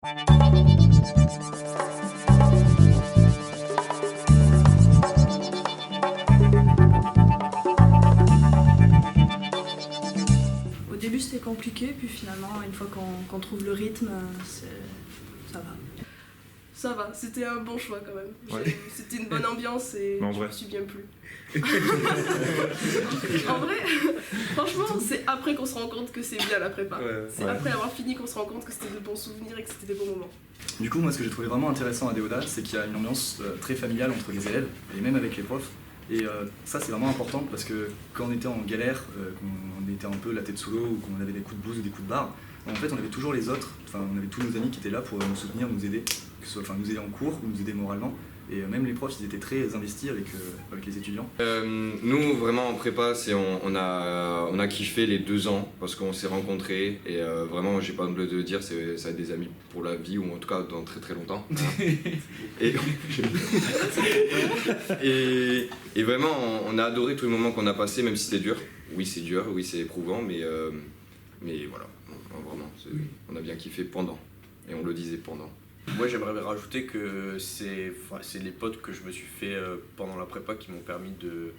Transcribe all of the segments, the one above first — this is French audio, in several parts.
Au début c'était compliqué, puis finalement une fois qu'on trouve le rythme, ça va. Ça va, c'était un bon choix quand même. Ouais. C'était une bonne ambiance et Mais en je vrai. me suis bien plu. En vrai, franchement, c'est après qu'on se rend compte que c'est bien la prépa. C'est après avoir fini qu'on se rend compte que c'était de bons souvenirs et que c'était des bons moments. Du coup, moi, ce que j'ai trouvé vraiment intéressant à Déodat, c'est qu'il y a une ambiance très familiale entre les élèves et même avec les profs. Et ça, c'est vraiment important parce que quand on était en galère, qu'on était un peu la tête sous l'eau ou qu'on avait des coups de blues ou des coups de barre, en fait, on avait toujours les autres, enfin, on avait tous nos amis qui étaient là pour nous soutenir, nous aider, que ce soit nous aider en cours ou nous aider moralement. Et même les profs, ils étaient très investis avec les étudiants. Nous, vraiment en prépa, on a kiffé les 2 ans parce qu'on s'est rencontrés et vraiment, j'ai pas honte de dire, ça va être des amis pour la vie ou en tout cas dans très très longtemps. Et vraiment, on a adoré tous les moments qu'on a passés, même si c'était dur. Oui, c'est dur, oui, c'est éprouvant, mais voilà, vraiment, on a bien kiffé pendant et on le disait pendant. Moi j'aimerais rajouter que c'est les potes que je me suis fait pendant la prépa qui m'ont permis de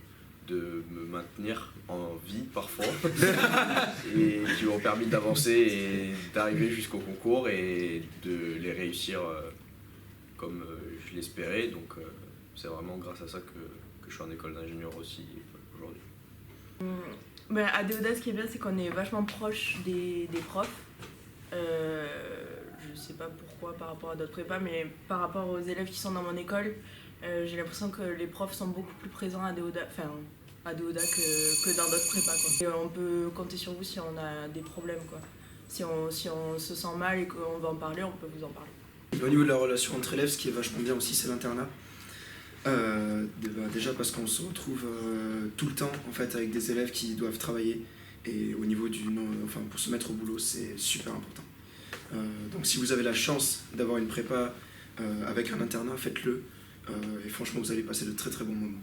me maintenir en vie parfois et qui m'ont permis d'avancer et d'arriver jusqu'au concours et de les réussir comme je l'espérais. Donc c'est vraiment grâce à ça que je suis en école d'ingénieur aussi aujourd'hui. Ben, à Déodat, ce qui est bien, c'est qu'on est vachement proche des profs. Je sais pas pourquoi par rapport à d'autres prépas, mais par rapport aux élèves qui sont dans mon école, j'ai l'impression que les profs sont beaucoup plus présents à Déodat que dans d'autres prépas, quoi. Et on peut compter sur vous si on a des problèmes, quoi. Si on se sent mal et qu'on va en parler, on peut vous en parler. Au niveau de la relation entre élèves, ce qui est vachement bien aussi, c'est l'internat. Déjà parce qu'on se retrouve tout le temps en fait, avec des élèves qui doivent travailler et au niveau pour se mettre au boulot, c'est super important. Donc si vous avez la chance d'avoir une prépa avec un internat, faites-le et franchement vous allez passer de très très bons moments.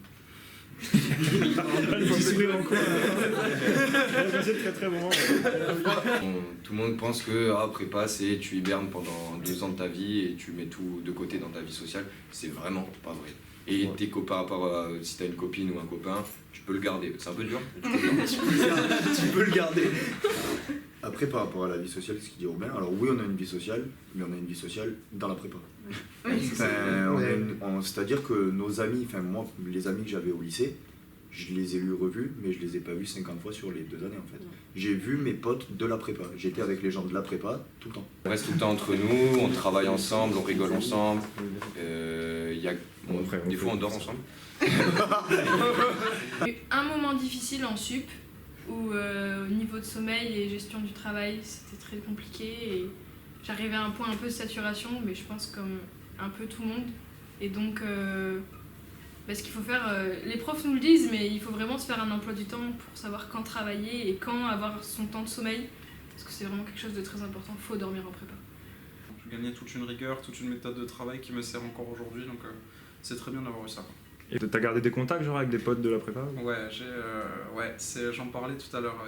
Tout le monde pense que prépa, c'est tu hibernes pendant 2 ans de ta vie et tu mets tout de côté dans ta vie sociale. C'est vraiment pas vrai. Et tes copains, à part si t'as une copine ou un copain, tu peux le garder. C'est un peu dur, mais Tu peux le garder. Après, par rapport à la vie sociale, ce qu'il dit Robin, alors oui, on a une vie sociale, mais on a une vie sociale dans la prépa. C'est-à-dire que nos amis, enfin moi, les amis que j'avais au lycée, je les ai revus, mais je les ai pas vus 50 fois sur les 2 années en fait. J'ai vu mes potes de la prépa, j'étais avec les gens de la prépa tout le temps. on reste tout le temps entre nous, on travaille ensemble, on rigole ensemble. Des fois, on dort ensemble. J'ai eu un moment difficile en sup où au niveau de sommeil et gestion du travail c'était très compliqué et j'arrivais à un point un peu de saturation, mais je pense comme un peu tout le monde. Et donc ce qu'il faut faire, les profs nous le disent, mais il faut vraiment se faire un emploi du temps pour savoir quand travailler et quand avoir son temps de sommeil, parce que c'est vraiment quelque chose de très important, il faut dormir en prépa. J'ai gagné toute une rigueur, toute une méthode de travail qui me sert encore aujourd'hui, donc c'est très bien d'avoir eu ça. Et t'as gardé des contacts genre avec des potes de la prépa? J'en parlais tout à l'heure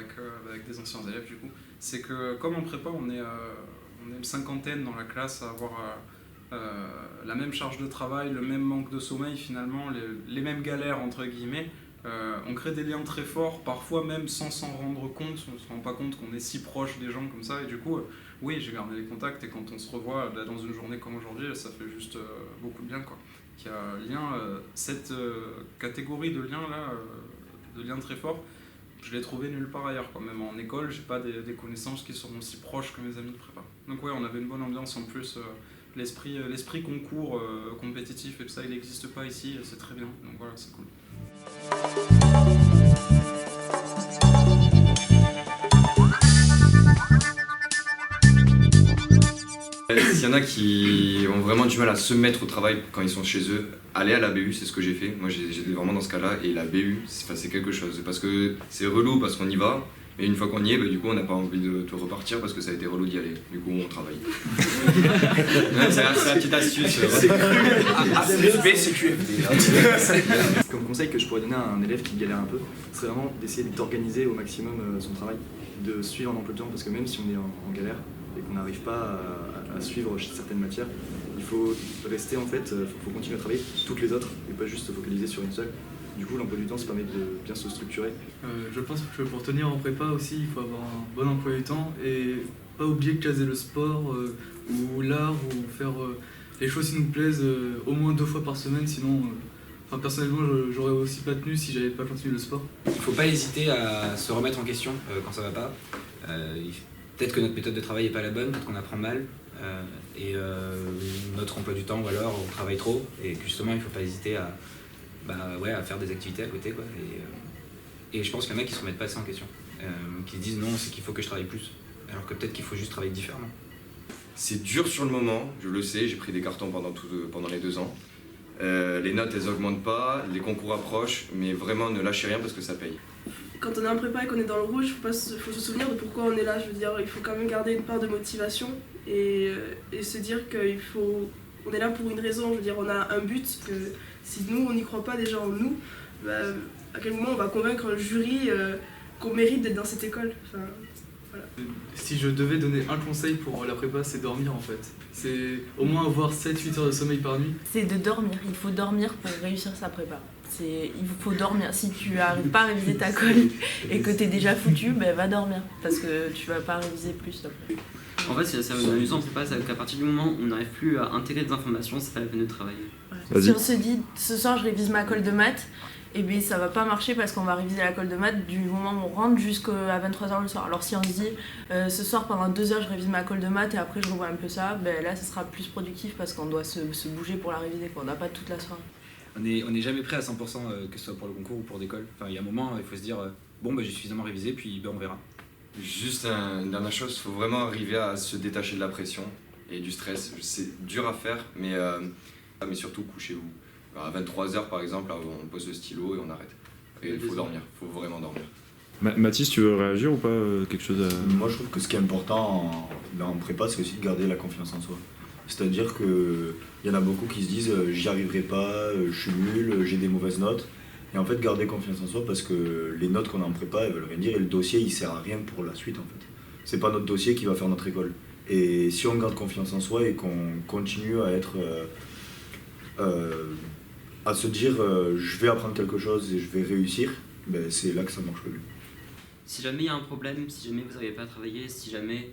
avec des anciens élèves du coup. C'est que comme en prépa on est une cinquantaine dans la classe à avoir la même charge de travail, le même manque de sommeil finalement, les mêmes galères entre guillemets, on crée des liens très forts, parfois même sans s'en rendre compte, on ne se rend pas compte qu'on est si proche des gens comme ça et du coup oui j'ai gardé les contacts et quand on se revoit dans une journée comme aujourd'hui ça fait juste beaucoup de bien quoi. Il y a cette catégorie de liens là, de liens très forts, je l'ai trouvé nulle part ailleurs quoi. Même en école j'ai pas des connaissances qui seront aussi proches que mes amis de prépa. Donc ouais on avait une bonne ambiance en plus, l'esprit concours compétitif et tout ça il n'existe pas ici, c'est très bien, donc voilà c'est cool. S'il y en a qui ont vraiment du mal à se mettre au travail quand ils sont chez eux, aller à la BU, c'est ce que j'ai fait. Moi j'étais vraiment dans ce cas-là et la BU c'est quelque chose parce que c'est relou parce qu'on y va et une fois qu'on y est, du coup on n'a pas envie de repartir parce que ça a été relou d'y aller. Du coup on travaille. C'est la petite astuce. Comme conseil que je pourrais donner à un élève qui galère un peu, c'est vraiment d'essayer d'organiser au maximum son travail, de suivre un emploi de temps parce que même si on est en galère et qu'on n'arrive pas à suivre certaines matières. Il faut rester en fait, faut continuer à travailler toutes les autres et pas juste se focaliser sur une seule. Du coup, l'emploi du temps, ça permet de bien se structurer. Je pense que pour tenir en prépa aussi, il faut avoir un bon emploi du temps et pas oublier de caser le sport ou l'art ou faire les choses qui nous plaisent au moins 2 fois par semaine, sinon personnellement j'aurais aussi pas tenu si j'avais pas continué le sport. Il faut pas hésiter à se remettre en question quand ça va pas. Peut-être que notre méthode de travail est pas la bonne, peut-être qu'on apprend mal et notre emploi du temps ou alors on travaille trop et justement il faut pas hésiter à faire des activités à côté quoi. Et je pense qu'il y en a qui se remettent pas assez en question, qui se disent non c'est qu'il faut que je travaille plus, alors que peut-être qu'il faut juste travailler différemment. C'est dur sur le moment, je le sais, j'ai pris des cartons pendant les 2 ans. Les notes elles augmentent pas, les concours approchent, mais vraiment ne lâchez rien parce que ça paye. Quand on est en prépa et qu'on est dans le rouge, faut se souvenir de pourquoi on est là. Je veux dire, il faut quand même garder une part de motivation et se dire qu'on est là pour une raison. Je veux dire, on a un but. Que si nous, on n'y croit pas déjà en nous, à quel moment on va convaincre un jury qu'on mérite d'être dans cette école. Enfin, voilà. Si je devais donner un conseil pour la prépa, c'est dormir en fait. C'est au moins avoir 7-8 heures de sommeil par nuit. C'est de dormir. Il faut dormir pour réussir sa prépa. Il faut dormir. Si tu n'arrives pas à réviser ta colle et que tu es déjà foutu, va dormir. Parce que tu vas pas réviser plus après. En fait, c'est amusant, c'est pas qu'à partir du moment où on n'arrive plus à intégrer des informations, c'est pas la peine de travailler. Ouais. Si on se dit, ce soir je révise ma colle de maths, ça va pas marcher parce qu'on va réviser la colle de maths du moment où on rentre jusqu'à 23h le soir. Alors si on se dit, ce soir pendant 2 heures je révise ma colle de maths et après je revois un peu ça, là ça sera plus productif parce qu'on doit se bouger pour la réviser, on n'a pas toute la soirée. On n'est jamais prêt à 100%, que ce soit pour le concours ou pour l'école. Il y a un moment, il faut se dire, j'ai suffisamment révisé, puis on verra. Juste une dernière chose, il faut vraiment arriver à se détacher de la pression et du stress. C'est dur à faire, mais surtout couchez-vous. À 23h par exemple, on pose le stylo et on arrête. Et il faut dormir, il faut vraiment dormir. Mathis, tu veux réagir ou pas quelque chose à... Moi je trouve que ce qui est important en prépa, c'est aussi de garder la confiance en soi. C'est-à-dire qu'il y en a beaucoup qui se disent j'y arriverai pas, je suis nul, j'ai des mauvaises notes. Et en fait, garder confiance en soi parce que les notes qu'on a en prépa, elles veulent rien dire et le dossier, il sert à rien pour la suite en fait. C'est pas notre dossier qui va faire notre école. Et si on garde confiance en soi et qu'on continue à être... à se dire je vais apprendre quelque chose et je vais réussir, c'est là que ça marche le mieux. Si jamais il y a un problème, si jamais vous n'arrivez pas à travailler, si jamais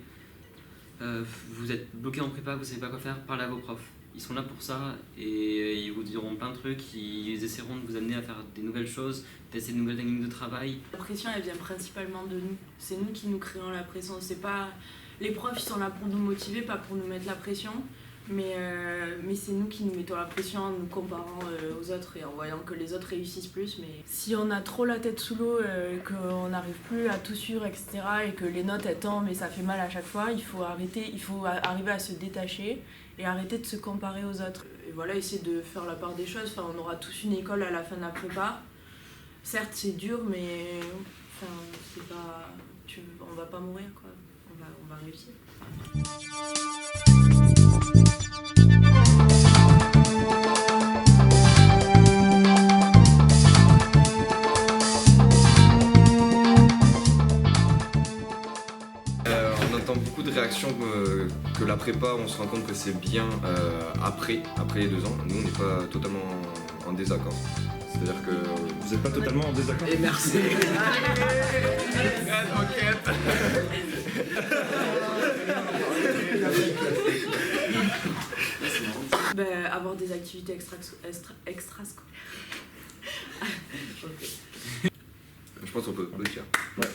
vous êtes bloqué en prépa, vous ne savez pas quoi faire, parlez à vos profs. Ils sont là pour ça et ils vous diront plein de trucs, ils essaieront de vous amener à faire des nouvelles choses, d'essayer de nouvelles techniques de travail. La pression elle vient principalement de nous, c'est nous qui nous créons la pression, c'est pas... Les profs ils sont là pour nous motiver, pas pour nous mettre la pression, mais c'est nous qui nous mettons la pression en nous comparant aux autres et en voyant que les autres réussissent plus. Mais si on a trop la tête sous l'eau, qu'on n'arrive plus à tout suivre, etc. et que les notes elles tombent et ça fait mal à chaque fois, il faut arriver à se détacher et arrêter de se comparer aux autres. Et voilà, essayer de faire la part des choses. On aura tous une école à la fin de la prépa. Certes c'est dur, mais c'est pas... on va pas mourir quoi. On va réussir. On entend beaucoup de réactions que la prépa, on se rend compte que c'est bien après les 2 ans. Nous, on n'est pas totalement en désaccord. C'est-à-dire que... Vous n'êtes pas totalement en désaccord? Et merci. Avoir des activités extrascolaires. Je pense qu'on peut le dire. Ouais.